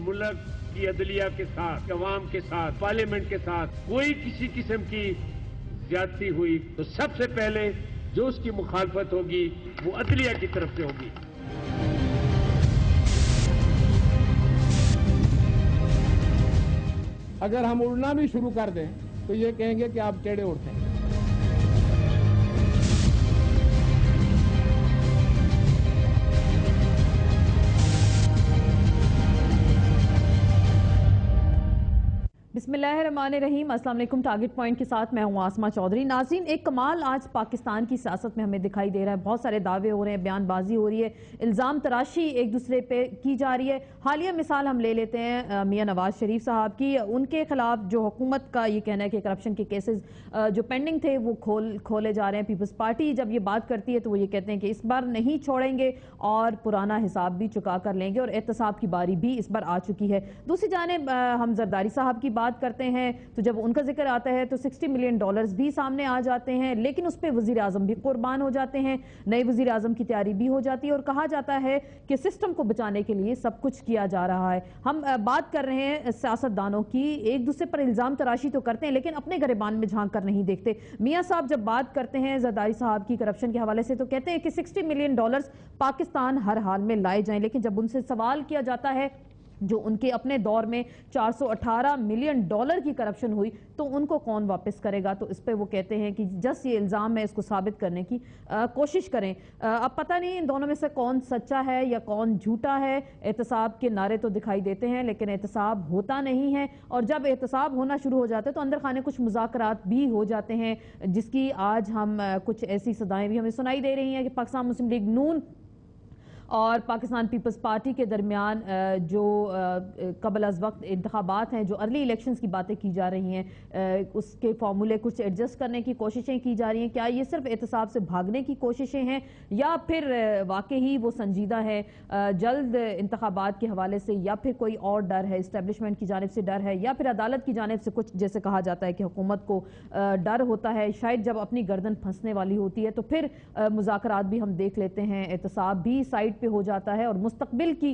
मुल्क की अदलिया के साथ, अवाम के साथ, पार्लियामेंट के साथ कोई किसी किस्म की ज्यादती हुई तो सबसे पहले जो उसकी मुखालफत होगी वो अदलिया की तरफ से होगी। अगर हम उड़ना भी शुरू कर दें तो ये कहेंगे कि आप टेढ़े उड़ते हैं। बिस्मिल्लाहिर्रहमानिर्रहीम। अस्सलाम वालेकुम। टारगेट पॉइंट के साथ मैं हूं आसमा चौधरी। नाज़रीन, एक कमाल आज पाकिस्तान की सियासत में हमें दिखाई दे रहा है। बहुत सारे दावे हो रहे हैं, बयानबाजी हो रही है, इल्ज़ाम तराशी एक दूसरे पे की जा रही है। हालिया मिसाल हम ले लेते हैं मियां नवाज शरीफ साहब की। उनके खिलाफ जो हुकूमत का ये कहना है कि करप्शन के केसेस जो पेंडिंग थे वो खोले जा रहे हैं। पीपल्स पार्टी जब ये बात करती है तो वो ये कहते हैं कि इस बार नहीं छोड़ेंगे और पुराना हिसाब भी चुका कर लेंगे, और एहतसाब की बारी भी इस बार आ चुकी है। दूसरी जानिब हम जरदारी साहब की बात करते हैं तो जब उनका जिक्र आता है तो $60 मिलियन भी सामने आ जाते हैं, लेकिन उस पर वजीर आजम भी कुर्बान हो जाते हैं, नए वजीर आजम की तैयारी भी हो जाती है और कहा जाता है कि सिस्टम को बचाने के लिए सब कुछ किया जा रहा है। हम बात कर रहे हैं सियासतदानों की, एक दूसरे पर इल्जाम तराशी तो करते हैं लेकिन अपने गिरबान में झांक कर नहीं देखते। मियां साहब जब बात करते हैं जरदारी साहब की करप्शन के हवाले से तो कहते हैं कि $60 मिलियन पाकिस्तान हर हाल में लाए जाएं, लेकिन जब उनसे सवाल किया जाता है जो उनके अपने दौर में $418 मिलियन की करप्शन हुई तो उनको कौन वापस करेगा, तो इस पे वो कहते हैं कि जस्ट ये इल्ज़ाम है, इसको साबित करने की कोशिश करें। अब पता नहीं इन दोनों में से कौन सच्चा है या कौन झूठा है। एहतसाब के नारे तो दिखाई देते हैं लेकिन एहतसाब होता नहीं है, और जब एहतसाब होना शुरू हो जाता है तो अंदर खाने कुछ मुज़ाकरात भी हो जाते हैं, जिसकी आज हम कुछ ऐसी सदाएं भी हमें सुनाई दे रही हैं कि पाकिस्तान मुस्लिम लीग नून और पाकिस्तान पीपल्स पार्टी के दरमियान जो कबल अज़ वक्त इंतखाबात हैं, जो अर्ली इलेक्शंस की बातें की जा रही हैं, उसके फार्मूले कुछ एडजस्ट करने की कोशिशें की जा रही हैं। क्या ये सिर्फ एहतसाब से भागने की कोशिशें हैं या फिर वाकई ही वो संजीदा है जल्द इंतखाबात के हवाले से, या फिर कोई और डर है, इस्टेब्लिशमेंट की जानिब से डर है, या फिर अदालत की जानिब से कुछ, जैसे कहा जाता है कि हुकूमत को डर होता है शायद जब अपनी गर्दन फंसने वाली होती है तो फिर मुज़ाकरात भी हम देख लेते हैं, एहतसाब भी साइड पे हो जाता है और मुस्तकबिल की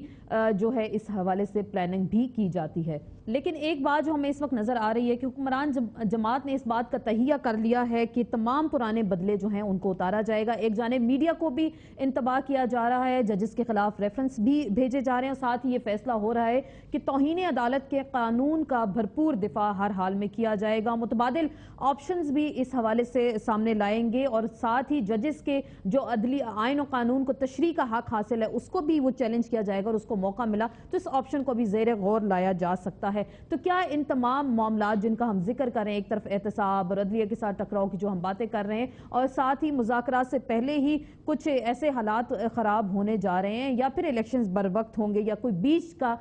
जो है इस हवाले से प्लानिंग भी की जाती है। लेकिन एक बात जो हमें इस वक्त नजर आ रही है कि हुक्मरान जमात ने इस बात का तहिया कर लिया है कि तमाम पुराने बदले जो हैं उनको उतारा जाएगा। एक जानिब मीडिया को भी इंतबाह किया जा रहा है, जजेस के खिलाफ रेफरेंस भी भेजे जा रहे हैं, साथ ही ये फैसला हो रहा है कि तौहीन अदालत के कानून का भरपूर दिफा हर हाल में किया जाएगा। मुतबादिल ऑप्शंस भी इस हवाले से सामने लाएंगे और साथ ही जजेस के जो अदली आइन और कानून को तशरीह का हक हासिल है उसको भी वो चैलेंज किया जाएगा, और उसको मौका मिला तो इस ऑप्शन को भी ज़ेर गौर लाया जा सकता है। तो क्या इन तमाम मामलात जिनका हम जिक्र कर रहे हैं, एक तरफ एहतसाब और अदलिया के साथ टकराव की जो हम बातें कर रहे हैं, और साथ ही मुज़ाकरात से पहले ही कुछ ऐसे हालात ख़राब होने जा रहे हैं, या फिर इलेक्शंस बर वक्त होंगे, या कोई बीच का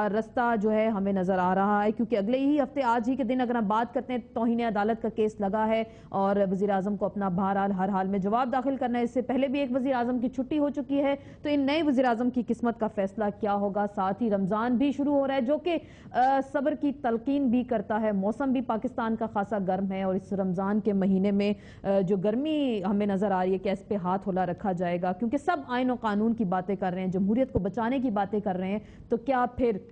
रास्ता जो है हमें नज़र आ रहा है। क्योंकि अगले ही हफ्ते आज ही के दिन अगर हम बात करते हैं तौहीन अदालत का केस लगा है और वज़ीर आज़म को अपना बहरहाल हर हाल में जवाब दाखिल करना है। इससे पहले भी एक वज़ीर आज़म की छुट्टी हो चुकी है, तो इन नए वज़ीर आज़म की किस्मत का फैसला क्या होगा। साथ ही रमज़ान भी शुरू हो रहा है जो कि सब्र की तलकीन भी करता है। मौसम भी पाकिस्तान का खासा गर्म है और इस रमज़ान के महीने में जो गर्मी हमें नज़र आ रही है कि इस पे हाथ होला रखा जाएगा, क्योंकि सब आइन और कानून की बातें कर रहे हैं, जमहूरियत को बचाने की बातें कर रहे हैं, तो क्या फिर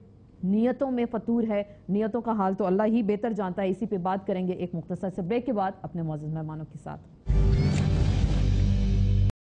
नियतों में फतूर है? नियतों का हाल तो अल्लाह ही बेहतर जानता है। इसी पे बात करेंगे एक मुख्तसर से ब्रेक के बाद अपने मौजूद मेहमानों के साथ।